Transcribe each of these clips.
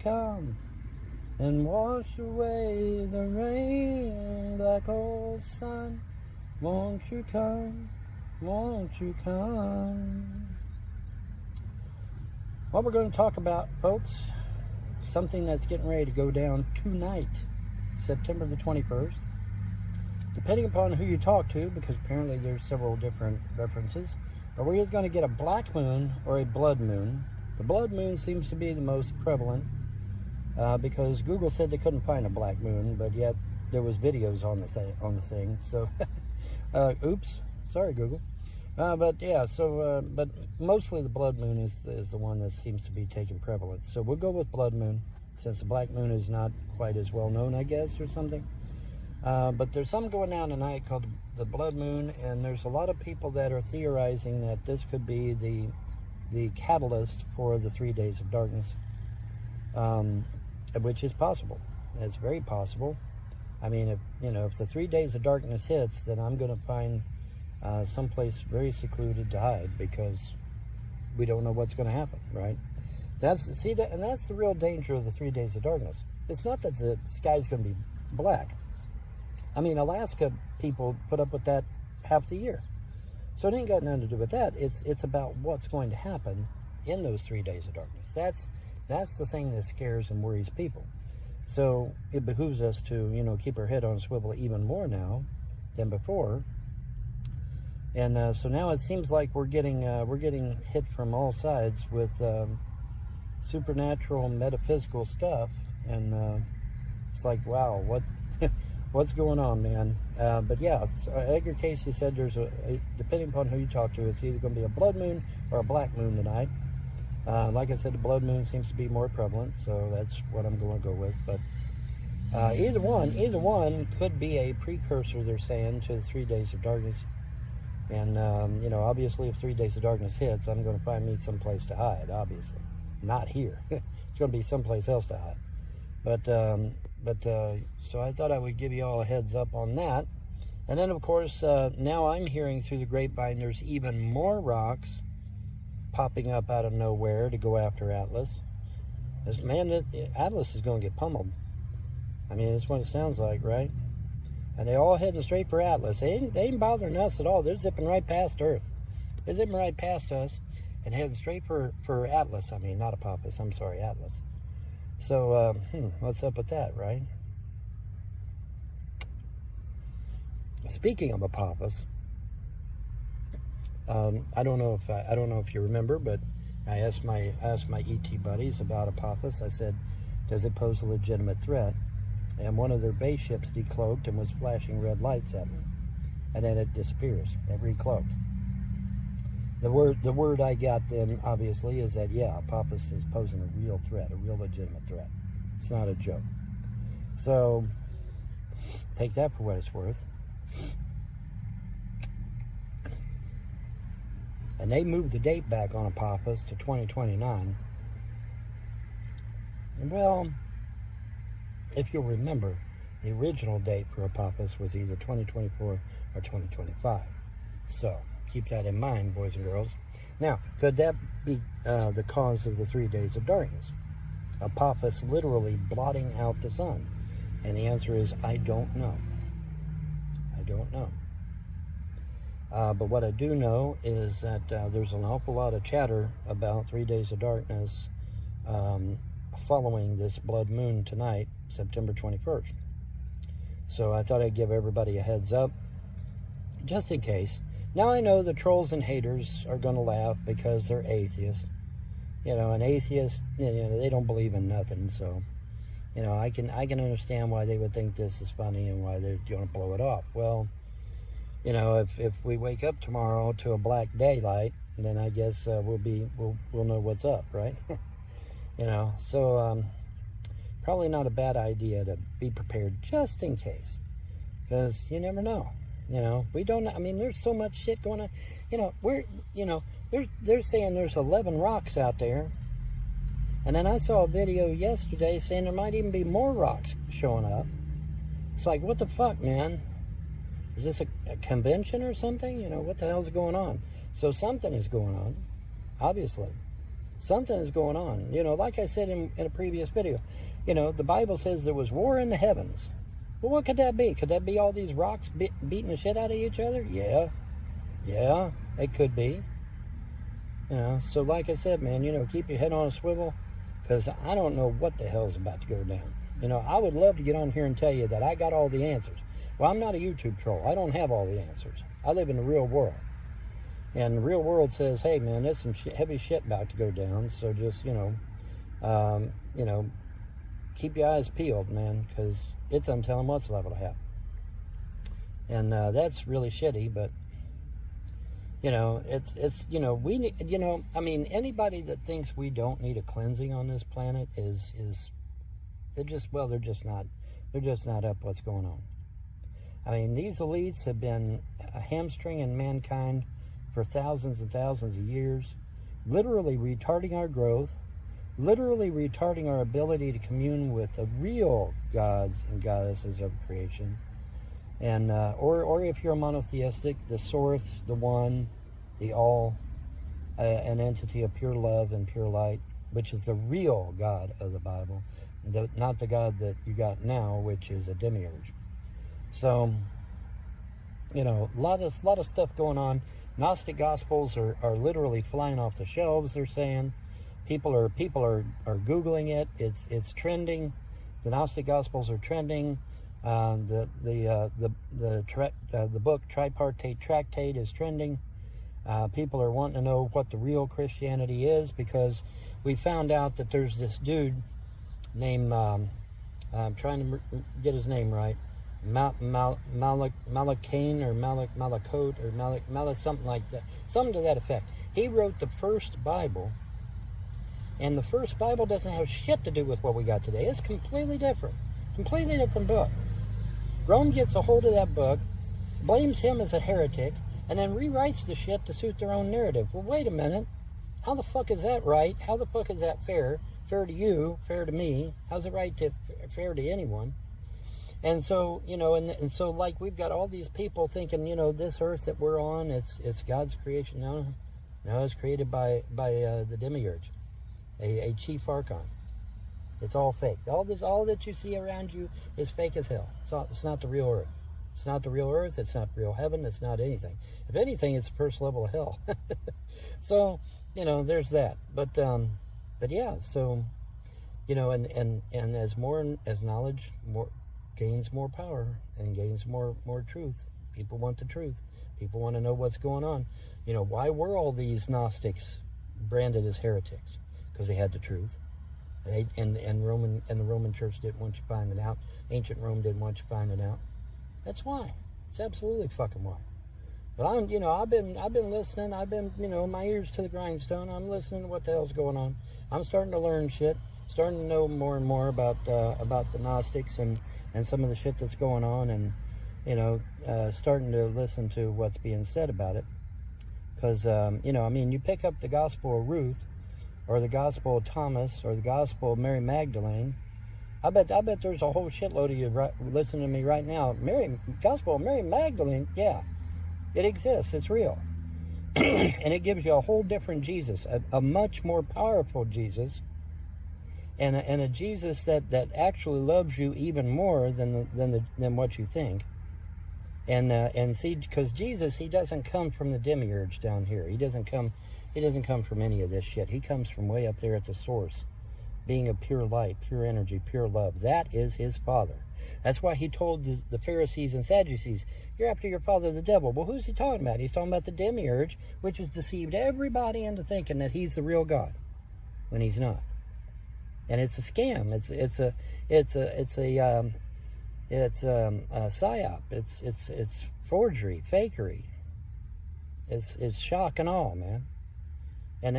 come and wash away the rain, black hole sun? Won't you come? Won't you come? What we're going to talk about, folks, something that's getting ready to go down tonight, September the 21st. Depending upon who you talk to, because apparently there's several different references, but we're either going to get a black moon or a blood moon. The blood moon seems to be the most prevalent because Google said they couldn't find a black moon, but yet there was videos on the thing. So, oops, sorry Google. But mostly the blood moon is the one that seems to be taking prevalence. So we'll go with blood moon, since the black moon is not quite as well known, I guess, or something. But there's something going on tonight called the blood moon, and there's a lot of people that are theorizing that this could be the catalyst for the 3 days of darkness, which is possible. It's very possible. I mean, if the 3 days of darkness hits, then I'm going to find someplace very secluded to hide, because we don't know what's going to happen, right? That's the real danger of the 3 days of darkness. It's not that the sky's going to be black. I mean, Alaska people put up with that half the year, so it ain't got nothing to do with that. It's about what's going to happen in those 3 days of darkness. That's the thing that scares and worries people. So it behooves us to keep our head on a swivel even more now than before. And so now it seems like we're getting hit from all sides with supernatural, metaphysical stuff, and it's like, wow, what's going on, man? But yeah, Edgar Casey said there's depending upon who you talk to, it's either going to be a blood moon or a black moon tonight. Like I said, the blood moon seems to be more prevalent, so that's what I'm going to go with. But either one could be a precursor, they're saying, to the 3 days of darkness. And obviously, if 3 days of darkness hits, I'm going to find me someplace to hide. Obviously, not here. It's going to be someplace else to hide. But so I thought I would give you all a heads up on that. And then, of course, now I'm hearing through the grapevine there's even more rocks popping up out of nowhere to go after Atlas. Atlas is going to get pummeled. I mean, that's what it sounds like, right? And they're all heading straight for Atlas. They ain't bothering us at all. They're zipping right past Earth. They're zipping right past us and heading straight for Atlas. I mean, not Apophis. I'm sorry, Atlas. So, what's up with that, right? Speaking of Apophis, I don't know if you remember, but I asked my ET buddies about Apophis. I said, does it pose a legitimate threat? And one of their base ships decloaked and was flashing red lights at me, and then it disappears. It recloaked. The word I got then, obviously, is that, yeah, Apophis is posing a real threat, a real legitimate threat. It's not a joke. So, take that for what it's worth. And they moved the date back on Apophis to 2029. Well, if you'll remember, the original date for Apophis was either 2024 or 2025. So, keep that in mind, boys and girls. Now, could that be the cause of the 3 days of darkness? Apophis literally blotting out the sun? And the answer is, I don't know. I don't know. But what I do know is that there's an awful lot of chatter about 3 days of darkness following this blood moon tonight, September 21st. So I thought I'd give everybody a heads up, just in case. Now I know the trolls and haters are going to laugh because they're atheists. An atheist, they don't believe in nothing. So, I can understand why they would think this is funny and why they're going to blow it off. Well, if we wake up tomorrow to a black daylight, then I guess we'll know what's up, right? So probably not a bad idea to be prepared just in case, because you never know. We don't. I mean, there's so much shit going on. They're saying there's 11 rocks out there, and then I saw a video yesterday saying there might even be more rocks showing up. It's like, what the fuck, man? Is this a convention or something? What the hell's going on? So something is going on, obviously. Something is going on. Like I said in a previous video, the Bible says there was war in the heavens. Well, what could that be? Could that be all these rocks beating the shit out of each other? Yeah, it could be. So like I said, man, keep your head on a swivel, because I don't know what the hell is about to go down. I would love to get on here and tell you that I got all the answers. Well, I'm not a YouTube troll. I don't have all the answers. I live in the real world. And the real world says, hey, man, there's some heavy shit about to go down. So just, keep your eyes peeled, man, because it's untelling what's liable to happen. And that's really shitty, but, we need, anybody that thinks we don't need a cleansing on this planet they're just not up what's going on. These elites have been hamstringing mankind for thousands and thousands of years, literally retarding our growth, literally retarding our ability to commune with the real gods and goddesses of creation. And or if you're monotheistic, the source, the one, the all, an entity of pure love and pure light, which is the real God of the Bible, not the God that you got now, which is a demiurge. So, a lot of stuff going on. Gnostic Gospels are literally flying off the shelves. They're saying people are Googling it. It's trending. The Gnostic Gospels are trending. The book Tripartite Tractate is trending. People are wanting to know what the real Christianity is, because we found out that there's this dude named I'm trying to get his name right. Malakane or Malakot or something like that, something to that effect. He wrote the first Bible, and the first Bible doesn't have shit to do with what we got today. It's completely different book. Rome gets a hold of that book, blames him as a heretic, and then rewrites the shit to suit their own narrative. Well, wait a minute. How the fuck is that right? How the fuck is that fair? Fair to you, fair to me. How's it right to fair to anyone? And so, and so like we've got all these people thinking, this earth that we're on, it's God's creation. No, it's created by the demiurge, a chief archon. It's all fake. All that you see around you is fake as hell. It's not the real earth. It's not the real earth. It's not real heaven. It's not anything. If anything, it's the first level of hell. So, there's that. But yeah, so, and as knowledge gains more power and gains more truth. People want the truth. People want to know what's going on. Why were all these Gnostics branded as heretics? Because they had the truth. And the Roman Church didn't want you finding out. Ancient Rome didn't want you finding out. That's why. It's absolutely fucking why. But I've been listening. I've been, my ears to the grindstone. I'm listening to what the hell's going on. I'm starting to learn shit. Starting to know more and more about the Gnostics and some of the shit that's going on, and starting to listen to what's being said about it. Because you pick up the Gospel of Ruth, or the Gospel of Thomas, or the Gospel of Mary Magdalene. I bet there's a whole shitload of you listening to me right now. Gospel of Mary Magdalene, yeah, it exists. It's real, and it gives you a whole different Jesus, a much more powerful Jesus. And a Jesus that actually loves you even more than what you think. And see, because Jesus, he doesn't come from the demiurge down here. He doesn't come from any of this shit. He comes from way up there at the source, being a pure light, pure energy, pure love. That is his Father. That's why he told the Pharisees and Sadducees, you're after your father the devil. Well, who's he talking about? He's talking about the demiurge, which has deceived everybody into thinking that he's the real God, when he's not. And it's a scam. It's a psyop. It's forgery, fakery. It's shock and awe, man. And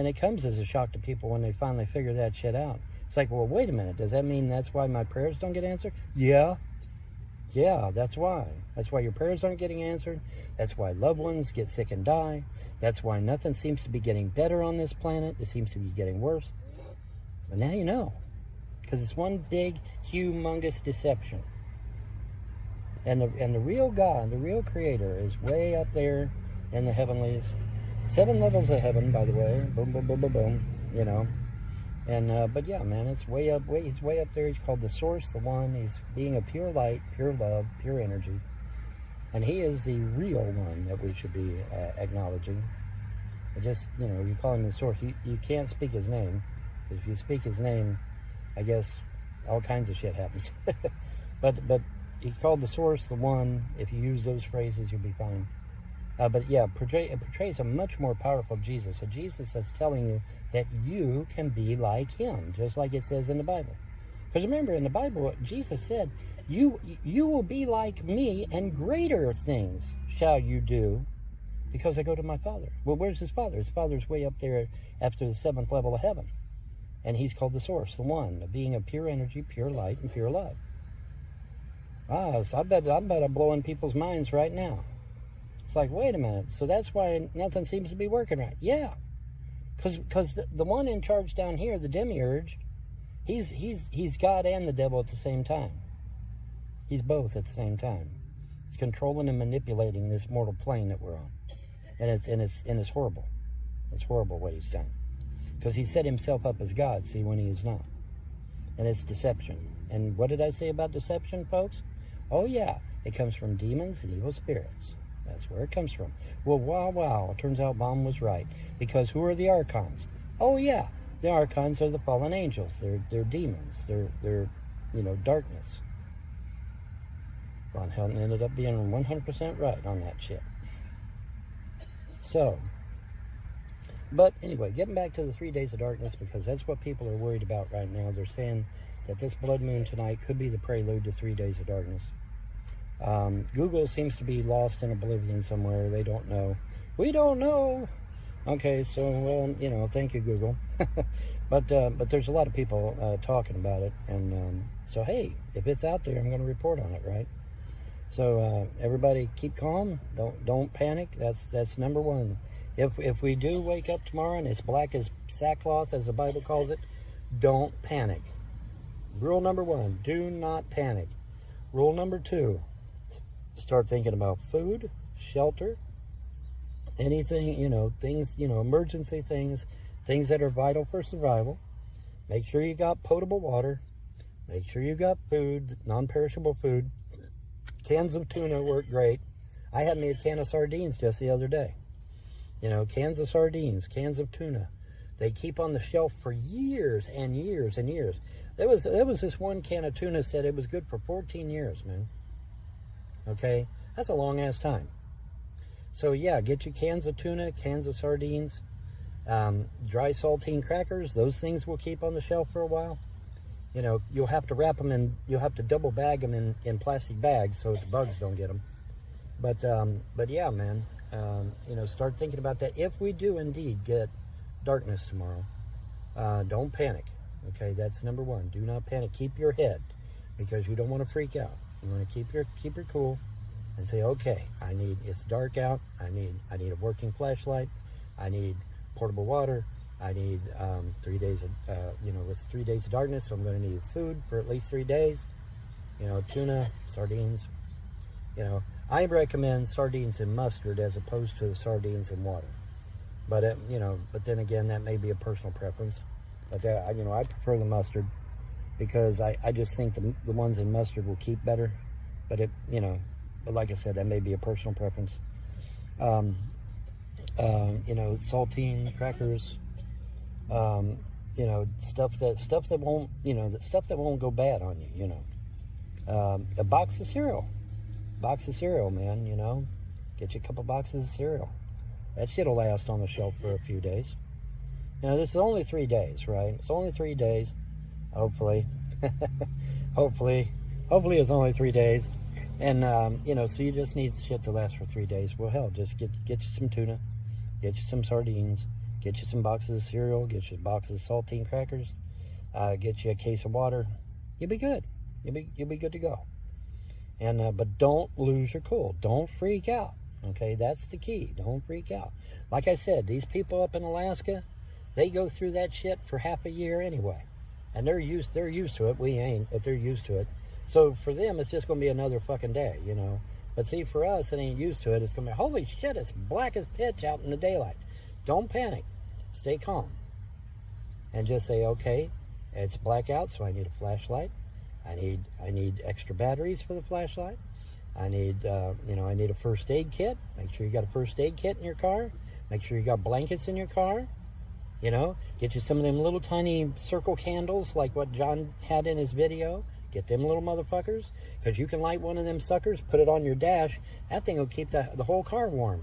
it comes as a shock to people when they finally figure that shit out. It's like, well, wait a minute. Does that mean that's why my prayers don't get answered? Yeah, that's why. That's why your prayers aren't getting answered. That's why loved ones get sick and die. That's why nothing seems to be getting better on this planet. It seems to be getting worse. But now you know, because it's one big, humongous deception. And the real God, the real Creator, is way up there in the heavenlies. 7 levels of heaven, by the way. Boom, boom, boom, boom, boom. you know. And but yeah, man, it's way up. He's way up there. He's called the Source, the One. He's being a pure light, pure love, pure energy, and he is the real one that we should be acknowledging. Just, you know, you call him the Source. You can't speak his name, because if you speak his name, I guess all kinds of shit happens. but he called the Source, the One. If you use those phrases, you'll be fine. But yeah, it portrays a much more powerful Jesus. A Jesus that's telling you that you can be like him, just like it says in the Bible. Because remember, in the Bible, Jesus said, you will be like me, and greater things shall you do, because I go to my Father. Well, where's his Father? His Father's way up there after the 7th level of heaven. And he's called the Source, the One, being of pure energy, pure light, and pure love. Ah, so I bet I'm blowing people's minds right now. It's like, wait a minute, so that's why nothing seems to be working right. Yeah, because the one in charge down here, the demiurge, he's God and the devil at the same time. He's both at the same time. He's controlling and manipulating this mortal plane that we're on, and it's horrible. It's horrible what he's done, because he set himself up as God. See, when he is not, and it's deception. And what did I say about deception, folks? Oh yeah, it comes from demons and evil spirits. That's where it comes from. Well, wow, it turns out Mom was right. Because who are the archons? Oh yeah, the archons are the fallen angels. They're demons. They're darkness. Von Helton ended up being 100% right on that shit. So, but anyway, getting back to the 3 days of darkness, because that's what people are worried about right now. They're saying that this blood moon tonight could be the prelude to 3 days of darkness. Google seems to be lost in oblivion somewhere. They don't know. We don't know. Okay, so, well, thank you, Google. but there's a lot of people talking about it. And so, hey, if it's out there, I'm going to report on it, right? So everybody keep calm. Don't panic. That's number one. If we do wake up tomorrow and it's black as sackcloth, as the Bible calls it, don't panic. Rule number one, do not panic. Rule number two, start thinking about food, shelter, anything, things, emergency things that are vital for survival. Make sure you got potable water. Make sure you got food, non-perishable food. Cans of tuna work great. I had me a can of sardines just the other day. Cans of sardines, cans of tuna. They keep on the shelf for years and years and years. There was this one can of tuna said it was good for 14 years, man. Okay, that's a long ass time. So yeah, get your cans of tuna, cans of sardines, dry saltine crackers. Those things will keep on the shelf for a while. You'll have to wrap them in, you'll have to double bag them in plastic bags so the bugs don't get them. But yeah, man, start thinking about that. If we do indeed get darkness tomorrow, don't panic. Okay, that's number one. Do not panic. Keep your head, because you don't want to freak out. You want to keep your cool and say, okay, it's dark out. I need a working flashlight. I need portable water. I need 3 days of, it's 3 days of darkness, so I'm going to need food for at least 3 days. Tuna, sardines. I recommend sardines and mustard as opposed to the sardines and water. But, but then again, that may be a personal preference. But, I prefer the mustard, because I just think the ones in mustard will keep better. But but like I said, that may be a personal preference. Saltine crackers, stuff that won't, the stuff that won't go bad on you, a box of cereal, man, get you a couple boxes of cereal. That shit'll last on the shelf for a few days. This is only 3 days, right? It's only 3 days, hopefully. hopefully it's only 3 days. And, so you just need shit to last for 3 days. Well, hell, just get you some tuna, get you some sardines, get you some boxes of cereal, get you boxes of saltine crackers, get you a case of water. You'll be good. You'll be good to go. And, but don't lose your cool. Don't freak out. Okay, that's the key. Don't freak out. Like I said, these people up in Alaska, they go through that shit for half a year anyway. And they're used to it. We ain't, but they're used to it. So for them, it's just going to be another fucking day, But see, for us, it ain't used to it. It's going to be, holy shit, it's black as pitch out in the daylight. Don't panic. Stay calm. and just say, okay, it's blackout, so I need a flashlight. I need extra batteries for the flashlight. I need I need a first aid kit. Make sure you got a first aid kit in your car. Make sure you got blankets in your car. Get you some of them little tiny circle candles like what John had in his video. Get them little motherfuckers, because you can light one of them suckers, put it on your dash. That thing will keep the whole car warm.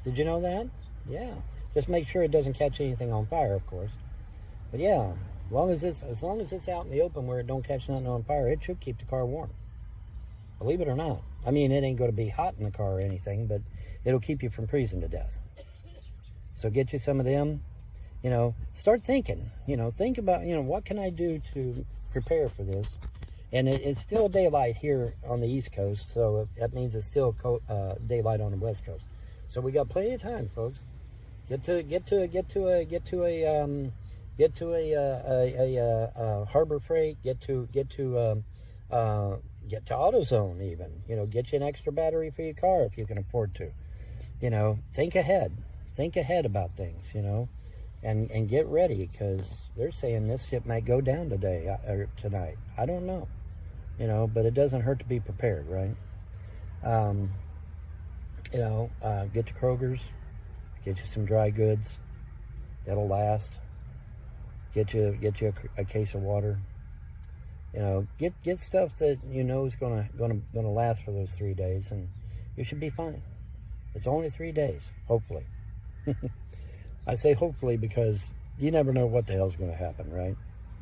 Did you know that? Yeah. Just make sure it doesn't catch anything on fire, of course. But yeah, as long as it's out in the open where it don't catch nothing on fire, it should keep the car warm. Believe it or not. I mean, it ain't going to be hot in the car or anything, but it'll keep you from freezing to death. So get you some of them. Start thinking. Think about, what can I do to prepare for this? And it's still daylight here on the East Coast, so that means it's still daylight on the West Coast. So we got plenty of time, folks. Get to Harbor Freight. Get to AutoZone even. Get you an extra battery for your car if you can afford to. Think ahead. Think ahead about things. And get ready, because they're saying this ship might go down today or tonight. I don't know. But it doesn't hurt to be prepared, right? Get to Kroger's, get you some dry goods that'll last. Get you a case of water. Get stuff that is gonna last for those 3 days, and you should be fine. It's only 3 days, hopefully. I say hopefully because you never know what the hell's going to happen, right?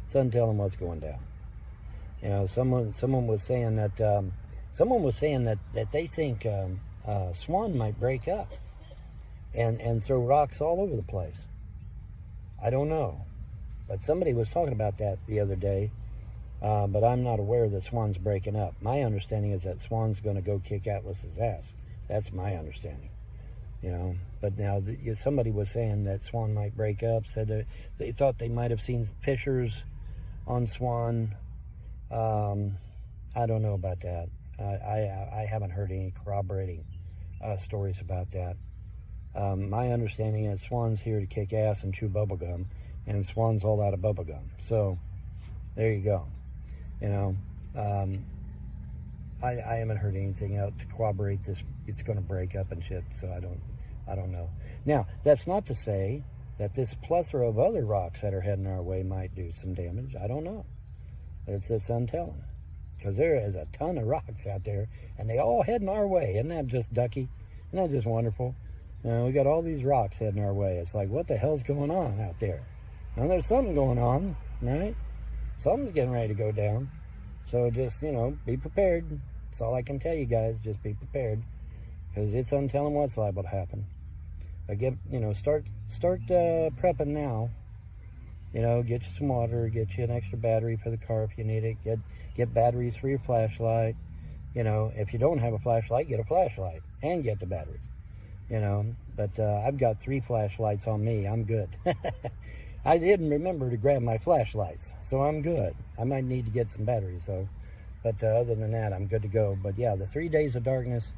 It's untelling what's going down. Someone was saying that they think Swan might break up and throw rocks all over the place. I don't know, but somebody was talking about that the other day. But I'm not aware that Swan's breaking up. My understanding is that Swan's going to go kick Atlas's ass. That's my understanding. But now somebody was saying that Swan might break up, said that they thought they might have seen pictures on Swan. I don't know about that. I haven't heard any corroborating stories about that. My understanding is Swan's here to kick ass and chew bubblegum, and Swan's all out of bubblegum. So there you go. I haven't heard anything out to corroborate this. It's going to break up and shit, so I don't know. Now, that's not to say that this plethora of other rocks that are heading our way might do some damage. I don't know. It's untelling, because there is a ton of rocks out there, and they all heading our way. Isn't that just ducky? Isn't that just wonderful? We got all these rocks heading our way. It's like, what the hell's going on out there? Now, there's something going on, right? Something's getting ready to go down. So just, be prepared. That's all I can tell you guys. Just be prepared, because it's untelling what's liable to happen. Start prepping now. Get you some water, get you an extra battery for the car if you need it. Get batteries for your flashlight. If you don't have a flashlight, get a flashlight and get the batteries. But I've got 3 flashlights on me. I'm good. I didn't remember to grab my flashlights, so I'm good. I might need to get some batteries, though. But other than that, I'm good to go. But yeah, the 3 days of darkness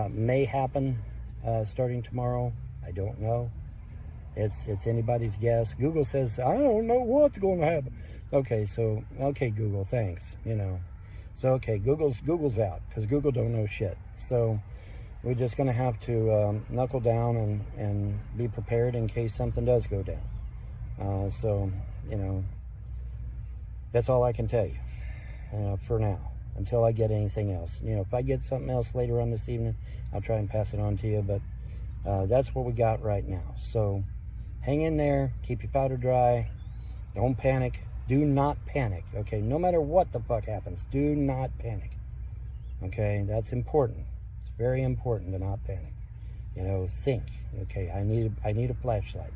may happen starting tomorrow. I don't know. It's anybody's guess. Google says, I don't know what's going to happen. Okay, Google, thanks. So, okay, Google's out, because Google don't know shit. So we're just going to have to knuckle down and be prepared in case something does go down. That's all I can tell you for now, until I get anything else. If I get something else later on this evening, I'll try and pass it on to you, but that's what we got right now. So hang in there, keep your powder dry, don't panic, do not panic, okay? No matter what the fuck happens, do not panic, okay? That's important. It's very important to not panic. Think, okay, I need a flashlight.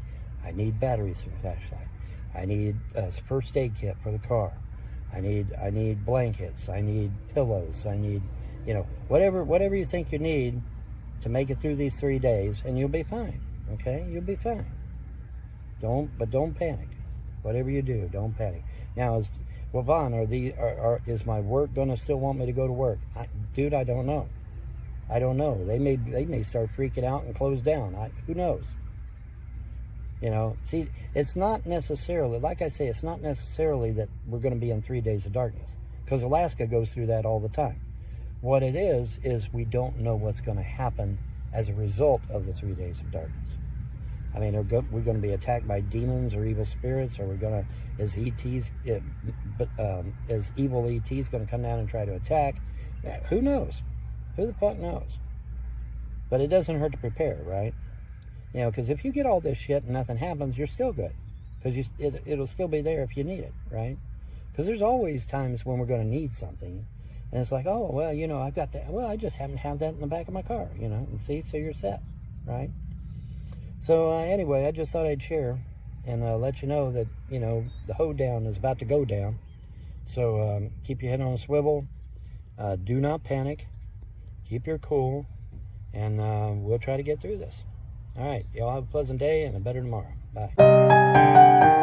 I need batteries for the flashlight. I need a first aid kit for the car. I need blankets. I need pillows. I need, whatever you think you need to make it through these 3 days, and you'll be fine. Okay, you'll be fine. Don't panic. Whatever you do, don't panic. Now, Vaughn, is my work gonna still want me to go to work? Dude, I don't know. I don't know. They may start freaking out and close down. Who knows? You know, see, it's not necessarily, like I say, it's not necessarily that we're going to be in 3 days of darkness, because Alaska goes through that all the time. What it is we don't know what's going to happen as a result of the 3 days of darkness. I mean, we're going to be attacked by demons or evil spirits, or is evil ETs going to come down and try to attack? Who knows? Who the fuck knows? But it doesn't hurt to prepare, right? You know, because if you get all this shit and nothing happens, you're still good. Because it'll still be there if you need it, right? Because there's always times when we're going to need something. And it's like, oh, well, you know, I've got that. Well, I just happen to have that in the back of my car, you know. And see, so you're set, right? So anyway, I just thought I'd share and let you know that, you know, the hoedown is about to go down. So keep your head on a swivel. Do not panic. Keep your cool. And we'll try to get through this. All right, y'all have a pleasant day and a better tomorrow. Bye.